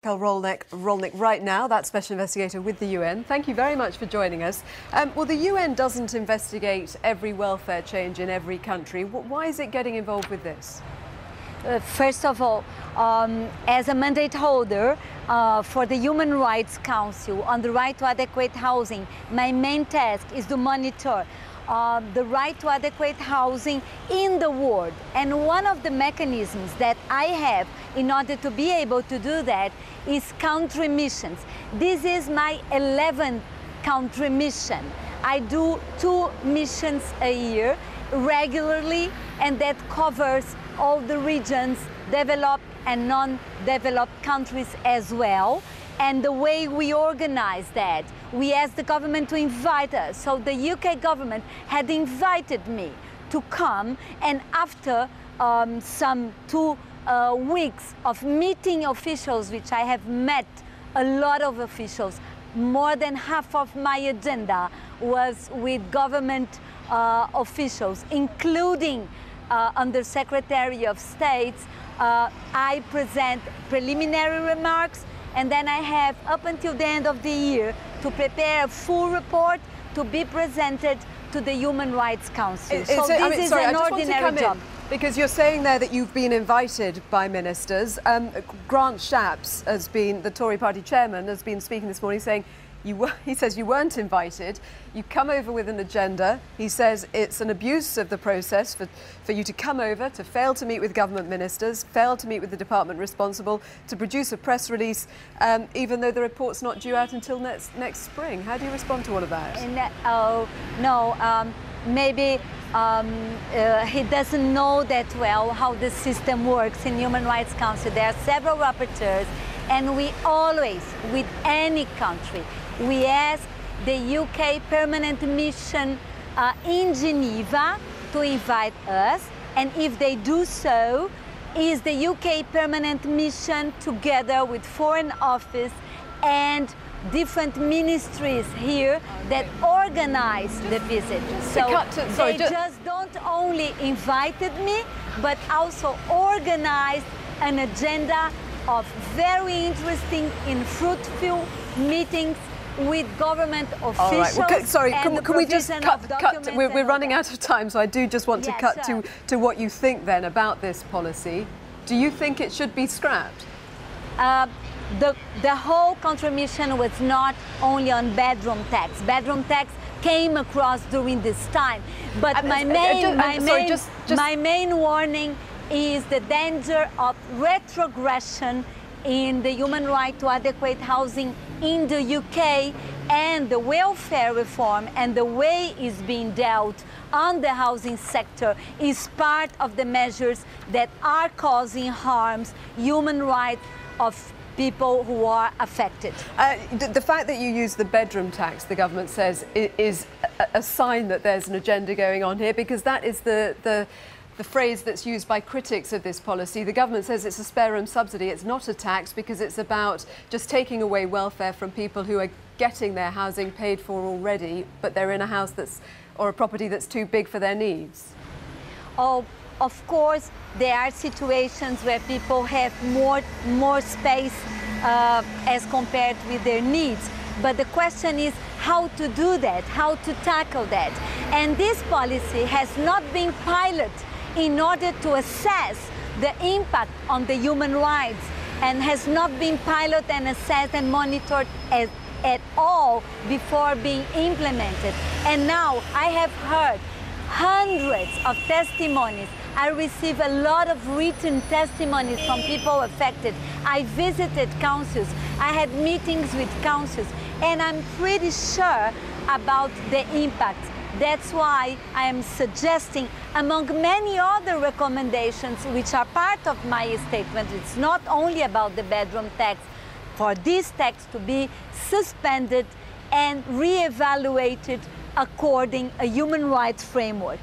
Raquel Rolnik right now, that special investigator with the UN. Thank you very much for joining us. Well, the UN doesn't investigate every welfare change in every country. Why is it getting involved with this? First of all, as a mandate holder for the Human Rights Council on the right to adequate housing, my main task is to monitor the right to adequate housing in the world. And one of the mechanisms that I have in order to be able to do that is country missions. This is my 11th country mission. I do 2 missions a year regularly, and that covers all the regions, developed and non-developed countries as well. And the way we organize that, we asked the government to invite us. So the UK government had invited me to come, and after some 2 weeks of meeting officials, which I have met a lot of officials, more than half of my agenda was with government officials, including Under-Secretary of State. I present preliminary remarks, and then I have up until the end of the year to prepare a full report to be presented to the Human Rights Council. So this is an ordinary job. Because you're saying there that you've been invited by ministers. Grant Shapps has been, the Tory party chairman, has been speaking this morning saying he says you weren't invited. You come over with an agenda. He says it's an abuse of the process for you to come over, to fail to meet with government ministers, fail to meet with the department responsible, to produce a press release, even though the report's not due out until next spring. How do you respond to all of that? Maybe he doesn't know that well how the system works in Human Rights Council. There are several rapporteurs, and we always, with any country, we ask the UK permanent mission in Geneva to invite us, and if they do so, is the UK permanent mission together with Foreign Office and different ministries here that organize the visit. So they just don't only invited me, but also organized an agenda of very interesting and fruitful meetings with government officials. All right. Well, sorry, can we just cut? We're running out of time, so I do just want to cut to what you think then about this policy. Do you think it should be scrapped? The whole contribution was not only on bedroom tax. Bedroom tax came across during this time, but my main warning is the danger of retrogression in the human right to adequate housing in the UK, and the welfare reform and the way it's being dealt on the housing sector is part of the measures that are causing harms, human rights of people who are affected. The fact that you use the bedroom tax, the government says, is a sign that there's an agenda going on here, because that is the phrase that's used by critics of this policy. The government says it's a spare room subsidy. It's not a tax because it's about just taking away welfare from people who are getting their housing paid for already, but they're in a house or a property that's too big for their needs. Oh, of course, there are situations where people have more space as compared with their needs. But the question is how to do that, how to tackle that. And this policy has not been piloted in order to assess the impact on the human rights, and has not been piloted and assessed and monitored at all before being implemented. And now I have heard hundreds of testimonies. I receive a lot of written testimonies from people affected. I visited councils. I had meetings with councils, and I'm pretty sure about the impact. That's why I am suggesting, among many other recommendations which are part of my statement, it's not only about the bedroom tax, for this tax to be suspended and re-evaluated according to a human rights framework.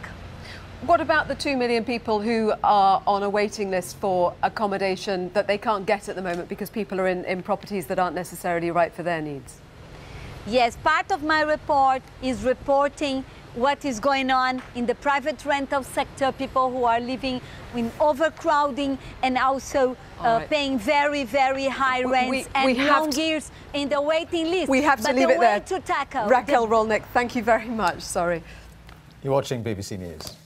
What about the 2 million people who are on a waiting list for accommodation that they can't get at the moment because people are in properties that aren't necessarily right for their needs? Yes, part of my report is reporting what is going on in the private rental sector, people who are living in overcrowding and also paying very, very high rents and long years in the waiting list. We have to leave it there. To tackle Raquel Rolnik, thank you very much. Sorry. You're watching BBC News.